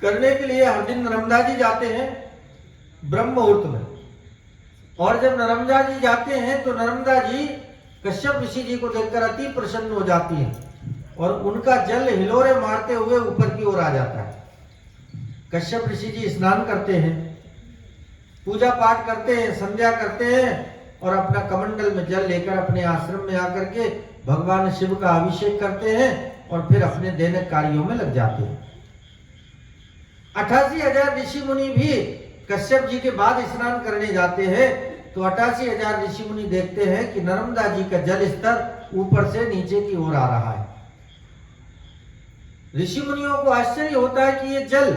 करने के लिए हर दिन नर्मदा जी जाते हैं ब्रह्म मुहूर्त में। और जब नर्मदा जी जाते हैं तो नर्मदा जी कश्यप ऋषि जी को देखकर अति प्रसन्न हो जाती हैं और उनका जल हिलोरे मारते हुए ऊपर की ओर आ जाता है। कश्यप ऋषि जी स्नान करते हैं, पूजा पाठ करते हैं, संध्या करते हैं और अपना कमंडल में जल लेकर अपने आश्रम में आकर के भगवान शिव का अभिषेक करते हैं और फिर अपने दैनिक कार्यों में लग जाते हैं। 88,000 ऋषि मुनि भी कश्यप जी के बाद स्नान करने जाते हैं तो 88,000 ऋषि मुनि देखते हैं कि नर्मदा जी का जल स्तर ऊपर से नीचे की ओर आ रहा है। ऋषि मुनियों को आश्चर्य होता है कि ये जल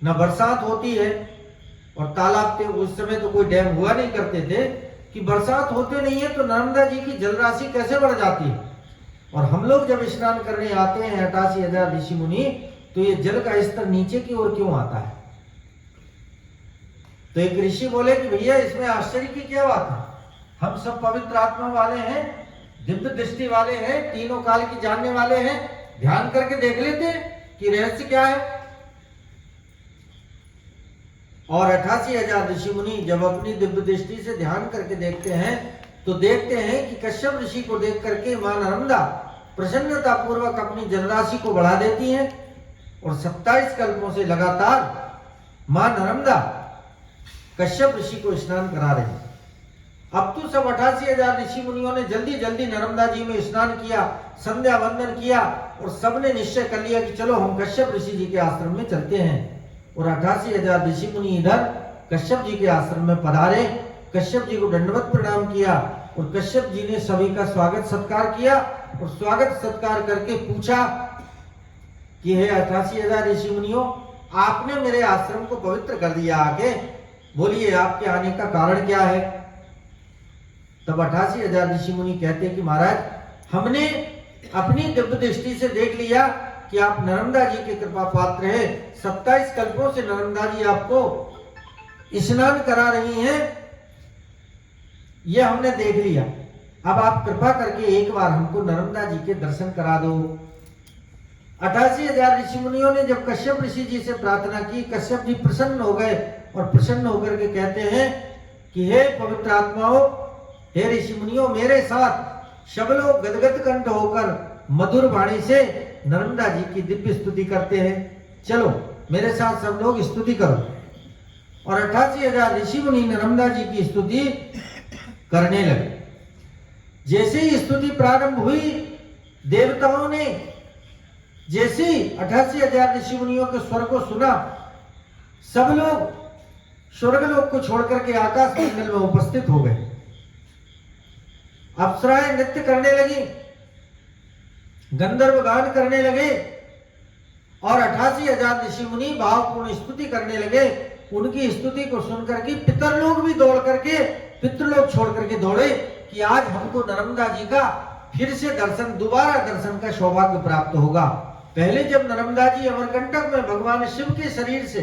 न बरसात होती है और तालाब थे उस समय तो कोई डैम हुआ नहीं करते थे कि बरसात होते नहीं है तो नर्मदा जी की जल राशि कैसे बढ़ जाती है। और हम लोग जब स्नान करने आते हैं 88,000 ऋषि मुनि तो ये जल का स्तर नीचे की ओर क्यों आता है। तो एक ऋषि बोले कि भैया इसमें आश्चर्य की क्या बात है, हम सब पवित्र आत्मा वाले हैं, दिव्य दृष्टि वाले हैं, तीनों काल की जानने वाले हैं, ध्यान करके देख लेते कि रहस्य क्या है। और 88,000 ऋषि मुनि जब अपनी दिव्य दृष्टि से ध्यान करके देखते हैं तो देखते हैं कि कश्यप ऋषि को देख करके मां नर्मदा प्रसन्नता पूर्वक अपनी जलराशि को बढ़ा देती हैं और 27 कल्पों से लगातार मां नर्मदा कश्यप ऋषि को स्नान करा रही है। अब तो सब 88,000 ऋषि मुनियों ने जल्दी जल्दी नर्मदा जी में स्नान किया, संध्या वंदन किया और सबने निश्चय कर लिया कि चलो हम कश्यप ऋषि जी के आश्रम में चलते हैं। और 88,000 ऋषि मुनि इधर कश्यप जी के आश्रम में पधारे, कश्यप जी को दंडवत प्रणाम किया और कश्यप जी ने सभी का स्वागत सत्कार किया और स्वागत सत्कार करके पूछा कि हे 88,000 ऋषि मुनियों, आपने मेरे आश्रम को पवित्र कर दिया, आगे बोलिए आपके आने का कारण क्या है। तब 88,000 ऋषि मुनि कहते हैं कि महाराज हमने अपनी दिव्य दृष्टि से देख लिया कि आप नर्मदा जी के कृपा पात्र हैं, 27 कल्पों से नर्मदा जी आपको स्नान करा रही हैं, ये हमने देख लिया। अब आप कृपा करके एक बार हमको नर्मदा जी के दर्शन करा दो। 88,000 ऋषि मुनियों ने जब कश्यप ऋषि जी से प्रार्थना की, कश्यप जी प्रसन्न हो गए और प्रसन्न होकर के कहते हैं कि हे पवित्र आत्माओं, हे ऋषि मुनियों, मेरे साथ सब लोग गदगद कंठ होकर मधुर वाणी से नर्मदा जी की दिव्य स्तुति करते हैं, चलो मेरे साथ सब लोग स्तुति करो। और 88,000 ऋषि मुनि नर्मदा जी की स्तुति करने लगे। जैसे ही स्तुति प्रारंभ हुई, देवताओं ने जैसे ही 88,000 ऋषि मुनियों के स्वर को सुना, सब लोग स्वर्गलोक को छोड़कर के आकाश मंडल में उपस्थित हो गए। अप्सराएं नृत्य करने लगी, गंधर्व गान करने लगे और 88,000 ऋषि मुनि भावपूर्ण स्तुति करने लगे। उनकी स्तुति को सुनकर के पितरलोक भी दौड़ करके, पितृलोक छोड़ करके दौड़े कि आज हमको नर्मदा जी का फिर से दर्शन, दोबारा दर्शन का सौभाग्य प्राप्त होगा। पहले जब नर्मदा जी अमरकंटक में भगवान शिव के शरीर से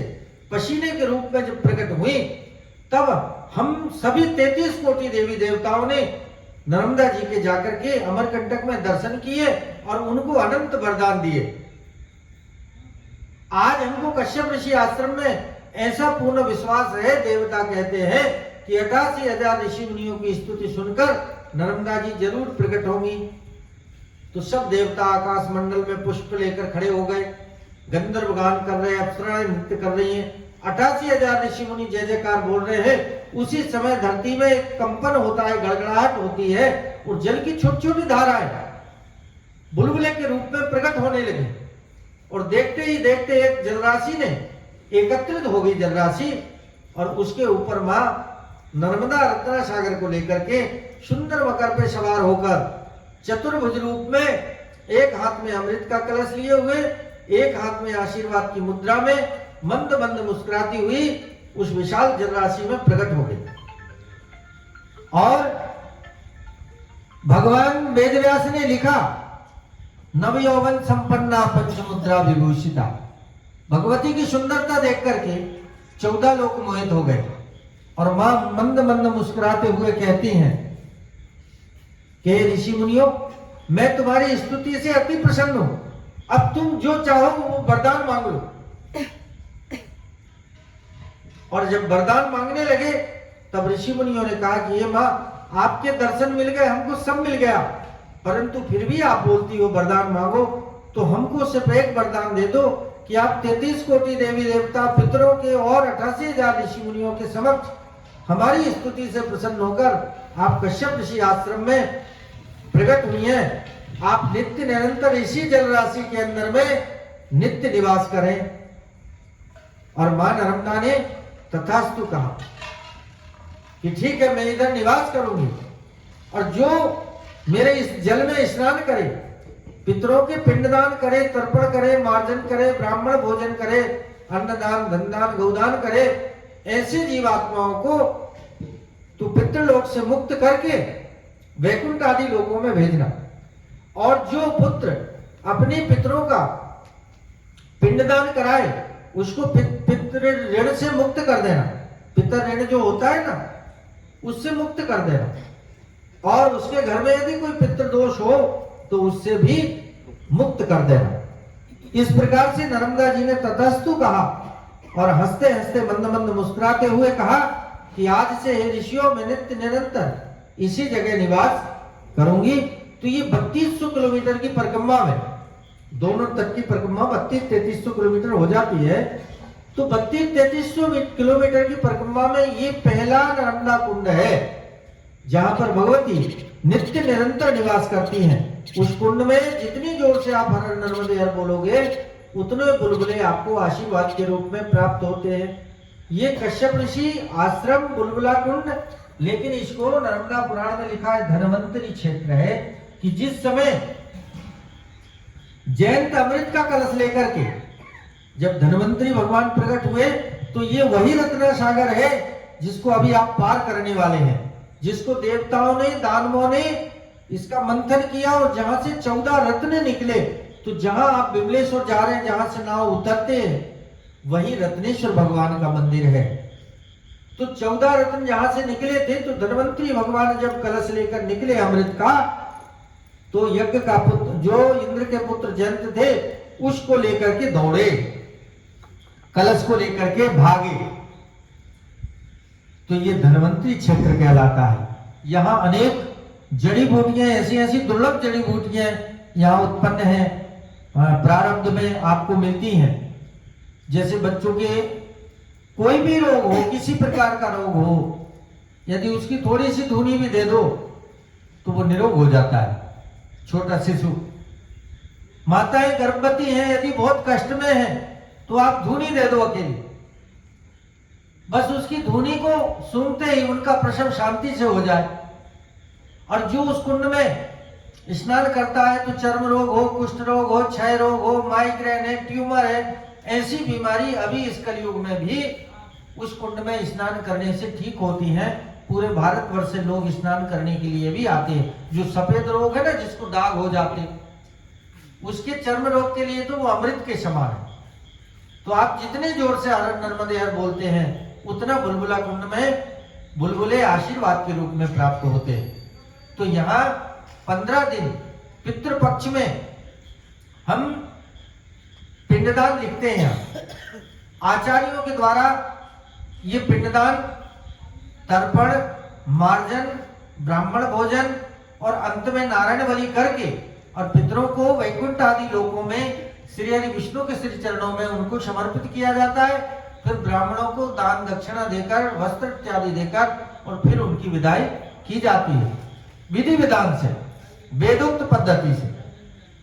पसीने के रूप में जब प्रकट हुई, तब हम सभी 33 कोटि देवी देवताओं ने नर्मदा जी के जाकर के अमरकंटक में दर्शन किए और उनको अनंत वरदान दिए। आज हमको कश्यप ऋषि आश्रम में ऐसा पूर्ण विश्वास है, देवता कहते हैं कि 88,000 ऋषि मुनियों की स्तुति सुनकर नर्मदा जी जरूर प्रकट होंगी। तो सब देवता आकाश मंडल में पुष्प लेकर खड़े हो गए, गंधर्व गान कर रहे हैं, अप्सराएं नृत्य कर रही हैं, 88,000 ऋषि मुनि जय जयकार बोल रहे हैं। उसी समय धरती में एक कंपन होता है, गड़गड़ाहट होती है और जल की छोटी छोटी धाराएं बुलबुले के रूप में प्रकट होने लगी और देखते ही देखते एक जलराशि ने एकत्रित हो गई जलराशि और उसके ऊपर मां नर्मदा रत्ना सागर को लेकर के सुंदर मकर पे सवार होकर चतुर्भुज रूप में एक हाथ में अमृत का कलश लिए हुए, एक हाथ में आशीर्वाद की मुद्रा में मंद मंद मुस्कुराती हुई उस विशाल जलराशि में प्रकट हो गई। और भगवान वेदव्यास ने लिखा, नवयौवन संपन्ना पंचमुद्रा विभूषिता। भगवती की सुंदरता देख करके 14 लोग मोहित हो गए और मां मंद मंद मुस्कुराते हुए कहती हैं कि ऋषि मुनियों, मैं तुम्हारी स्तुति से अति प्रसन्न हूं, अब तुम जो चाहो वो वरदान मांग लो। और जब वरदान मांगने लगे तब ऋषि मुनियों ने कहा कि ये माँ आपके दर्शन मिल गए, हमको सब मिल गया, परंतु फिर भी आप बोलती हो वरदान मांगो, तो हमको सिर्फ एक वरदान दे दो कि आप 33 कोटि देवी देवता पितरों के और 88,000 ऋषि मुनियों के समक्ष हमारी स्तुति से प्रसन्न होकर आप कश्यप ऋषि आश्रम में प्रकट हुई हैं, आप नित्य निरंतर इसी जल राशि के अंदर में नित्य निवास करें। और मां नर्मदा ने तथास्तु कहा कि ठीक है, मैं इधर निवास करूंगी, और जो मेरे इस जल में स्नान करे, पितरों के पिंडदान करे, तर्पण करे, मार्जन करे, ब्राह्मण भोजन करे, अन्नदान, धनदान, गौदान करे, ऐसे जीवात्माओं को तू पितृलोक से मुक्त करके वैकुंठ आदि लोकों में भेजना। और जो पुत्र अपने पितरों का पिंडदान कराए उसको पितृ ऋण से मुक्त कर देना, पितर ऋण जो होता है ना उससे मुक्त कर देना, और उसके घर में यदि कोई पितृदोष हो तो उससे भी मुक्त कर देना। इस प्रकार से नर्मदा जी ने तथास्तु कहा और हंसते हंसते मंद मंद मुस्कुराते हुए कहा कि आज से हे ऋषियों मैं नित्य निरंतर इसी जगह निवास करूंगी। तो ये 3200 किलोमीटर की परिक्रमा में, दोनों तट की परिक्रमा 3200-3300 किलोमीटर हो जाती है, तो 3200-3300 किलोमीटर की परिक्रमा में ये पहला नर्मदा कुंड है जहां पर भगवती नित्य निरंतर निवास करती हैं। उस कुंड में जितनी जोर से आप हर नर्मदे हर बोलोगे उतने बुलबुले आपको आशीर्वाद के रूप में प्राप्त होते हैं। ये कश्यप ऋषि आश्रम बुलबुला कुंड, लेकिन इसको नर्मदा पुराण में लिखा है धनवंतरी क्षेत्र है, कि जिस समय जयंत अमृत का कलश लेकर के जब धनवंतरी भगवान प्रकट हुए तो ये वही रत्न सागर है जिसको अभी आप पार करने वाले हैं, जिसको देवताओं ने, दानवों ने इसका मंथन किया और जहां से 14 रत्न निकले। तो जहां आप विमलेश्वर जा रहे हैं, जहां से नाव उतरते हैं, वही रत्नेश्वर भगवान का मंदिर है। तो 14 रत्न जहां से निकले थे, तो धनवंतरी भगवान जब कलश लेकर निकले अमृत का, तो यज्ञ का पुत्र जो इंद्र के पुत्र जयंत थे उसको लेकर के दौड़े, कलश को लेकर के भागे। तो ये धनवंतरी क्षेत्र कहलाता है। यहां अनेक जड़ी बूटियां, ऐसी ऐसी दुर्लभ जड़ी बूटियां यहां उत्पन्न है, प्रारब्ध में आपको मिलती हैं। जैसे बच्चों के कोई भी रोग हो, किसी प्रकार का रोग हो, यदि उसकी थोड़ी सी धूनी भी दे दो तो वो निरोग हो जाता है। छोटा शिशु, माताएं गर्भवती हैं, यदि बहुत कष्ट में है तो आप धूनी दे दो अकेली, बस उसकी धूनी को सुनते ही उनका प्रसव शांति से हो जाए। और जो उस कुंड में स्नान करता है तो चर्म रोग हो, कुष्ठ रोग हो, क्षय रोग हो, माइग्रेन है, ट्यूमर है, ऐसी बीमारी अभी इस कलयुग में भी उस कुंड में स्नान करने से ठीक होती हैं। पूरे भारतवर्ष से लोग स्नान करने के लिए भी आते हैं। जो सफेद रोग है ना, जिसको दाग हो जाते, उसके चर्म रोग के लिए तो वो अमृत के समान है। तो आप जितने जोर से हर नर्मदे हर बोलते हैं उतना बुलबुला कुंड में बुलबुले आशीर्वाद के रूप में प्राप्त होते हैं। तो यहाँ 15 दिन पितृपक्ष में हम पिंडदान लिखते हैं। आचार्यों के द्वारा ये पिंडदान, तर्पण, मार्जन, ब्राह्मण भोजन और अंत में नारायण बलि करके और पितरों को वैकुंठ आदि लोकों में श्री हरि विष्णु के श्री चरणों में उनको समर्पित किया जाता है। फिर ब्राह्मणों को दान दक्षिणा देकर, वस्त्र इत्यादि देकर और फिर उनकी विदाई की जाती है विधि विधान से, वेदोक्त पद्धति से।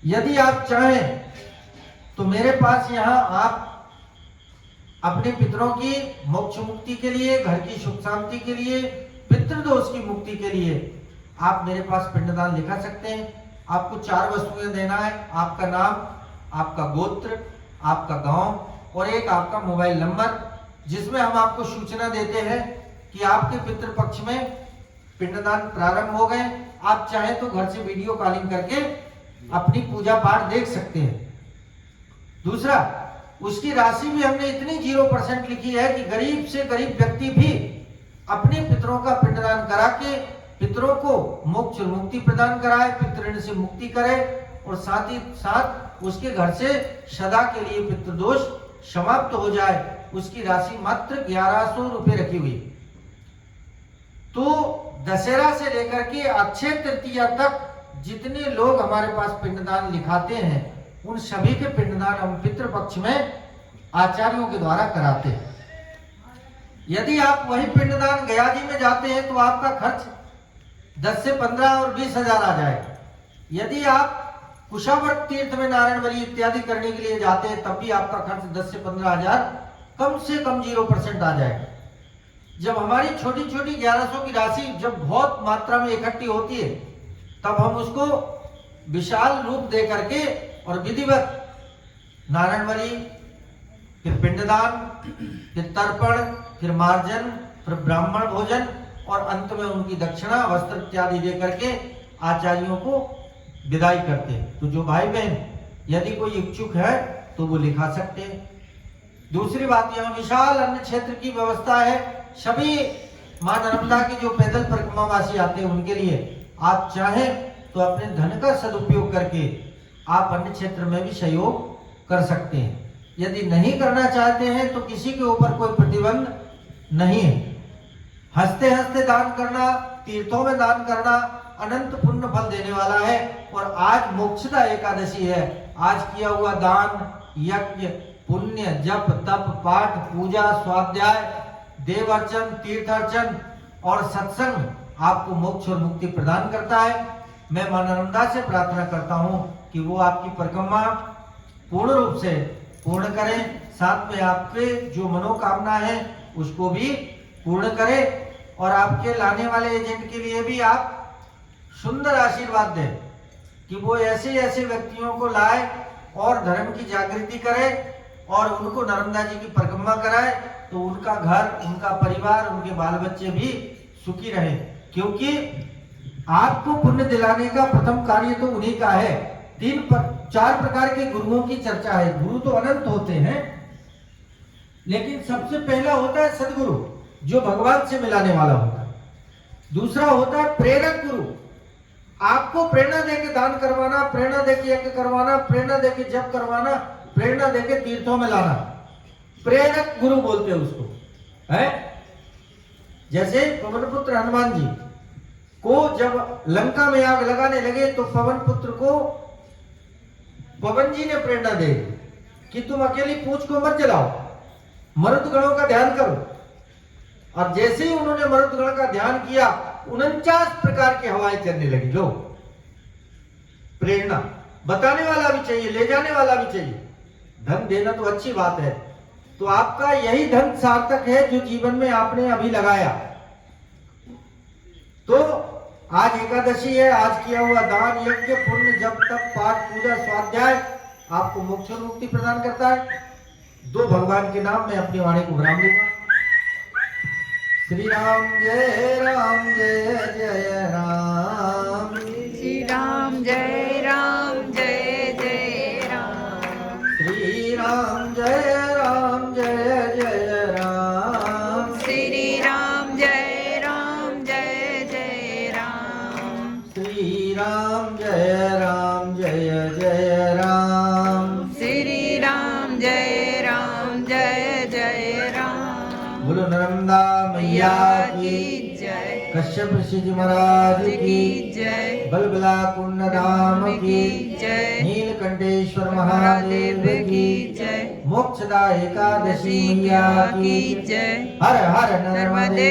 यदि आप चाहें तो मेरे पास यहाँ आप अपने पितरों की मोक्ष मुक्ति के लिए, घर की सुख शांति के लिए, पितृदोष की मुक्ति के लिए आप मेरे पास पिंडदान लिखा सकते हैं। आपको 4 वस्तुएं देना है, आपका नाम, आपका गोत्र, आपका गांव और एक आपका मोबाइल नंबर, जिसमें हम आपको सूचना देते हैं कि आपके पितृपक्ष में पिंडदान प्रारंभ हो गए। आप चाहें तो घर से वीडियो कॉलिंग करके अपनी पूजा पाठ देख सकते हैं। दूसरा, उसकी राशि भी हमने इतनी 0% लिखी है कि गरीब से गरीब व्यक्ति भी अपने पितरों का पिंडदान करा के पितरों को मोक्ष और मुक्ति प्रदान कराए, पितृऋण से मुक्ति करे और साथ ही साथ उसके घर से सदा के लिए पितृदोष समाप्त हो जाए, उसकी राशि मात्र 1100 रुपये रखी हुई। तो दशहरा से लेकर के अक्षय तृतीया तक जितने लोग हमारे पास पिंडदान लिखाते हैं, उन सभी के पिंडदान हम पितृपक्ष में आचार्यों के द्वारा कराते हैं। यदि आप वही पिंडदान गया जी में जाते हैं तो आपका खर्च 10 से 15 और 20 हजार आ जाएगा। यदि आप कुशावर्त तीर्थ में नारायण बलि इत्यादि करने के लिए जाते हैं तब भी आपका खर्च 10 से 15 हजार कम से कम 0% आ जाएगा। जब हमारी छोटी छोटी 1100 की राशि जब बहुत मात्रा में इकट्ठी होती है तब हम उसको विशाल रूप दे करके और विधिवत नारायण बलि, फिर पिंडदान, फिर तर्पण, फिर मार्जन, फिर ब्राह्मण भोजन और अंत में उनकी दक्षिणा वस्त्र इत्यादि दे करके आचार्यों को विदाई करते हैं। तो जो भाई बहन यदि कोई इच्छुक है तो वो लिखा सकते हैं। दूसरी बात, यहाँ विशाल अन्न क्षेत्र की व्यवस्था है। सभी मां नर्मदा के जो पैदल परिक्रमावासी आते हैं उनके लिए आप चाहें तो अपने धन का सदुपयोग करके आप अन्य क्षेत्र में भी सहयोग कर सकते हैं। यदि नहीं करना चाहते हैं तो किसी के ऊपर कोई प्रतिबंध नहीं है। हंसते हंसते दान करना, तीर्थों में दान करना अनंत पुण्य फल देने वाला है। और आज मोक्षदा एकादशी है। आज किया हुआ दान, यज्ञ, पुण्य, जप, तप, पाठ, पूजा, स्वाध्याय, देव अर्चन, तीर्थ अर्चन और सत्संग आपको मोक्ष और मुक्ति प्रदान करता है। मैं मां नर्मदा से प्रार्थना करता हूं कि वो आपकी परिक्रमा पूर्ण रूप से पूर्ण करें, साथ में आपके जो मनोकामना है उसको भी पूर्ण करें और आपके लाने वाले एजेंट के लिए भी आप सुंदर आशीर्वाद दें कि वो ऐसे ऐसे व्यक्तियों को लाए और धर्म की जागृति करे और उनको नर्मदा जी की परिक्रमा कराए तो उनका घर, उनका परिवार, उनके बाल बच्चे भी सुखी रहे। क्योंकि आपको पुण्य दिलाने का प्रथम कार्य तो उन्हीं का है। 4 प्रकार के गुरुओं की चर्चा है। गुरु तो अनंत होते हैं, लेकिन सबसे पहला होता है सदगुरु, जो भगवान से मिलाने वाला होता है। दूसरा होता है प्रेरक गुरु, आपको प्रेरणा देके दान करवाना, प्रेरणा देके यज्ञ करवाना, प्रेरणा देके जप करवाना, प्रेरणा देके तीर्थों में लाना। प्रेरक गुरु बोलते हैं उसको, है। जैसे पवन पुत्र हनुमान जी को जब लंका में आग लगाने लगे तो पवन पुत्र को पवन जी ने प्रेरणा दी कि तुम अकेली पूंछ को मत जलाओ, मरुदगणों का ध्यान करो। और जैसे ही उन्होंने मरुदगण का ध्यान किया 49 प्रकार की हवाएं चलने लगी। लो, प्रेरणा बताने वाला भी चाहिए, ले जाने वाला भी चाहिए। धन देना तो अच्छी बात है, तो आपका यही धन सार्थक है जो जीवन में आपने अभी लगाया। तो आज एकादशी है, आज किया हुआ दान, यज्ञ, पुण्य, जप, तप, पाठ, पूजा, स्वाध्याय आपको मोक्ष और मुक्ति प्रदान करता है। 2 भगवान के नाम में अपनी वाणी को विराम दूंगा। श्री राम जय राम जय जय राम, श्री राम जय राम जय जय राम, श्री राम जय राम जय जय राम, श्री राम जय राम जय जय राम, श्री राम जय राम जय जय राम, श्री राम जय राम जय जय राम। बोलो नर्मदा मैया की जय, कश्यप ऋषि जी महाराज की जय, बलबला कुंड धाम की जय, नीलकंठेश्वर महादेव की जय, मोक्षदा एकादशी मैया की जय। हर हर नर्मदे नर्मदे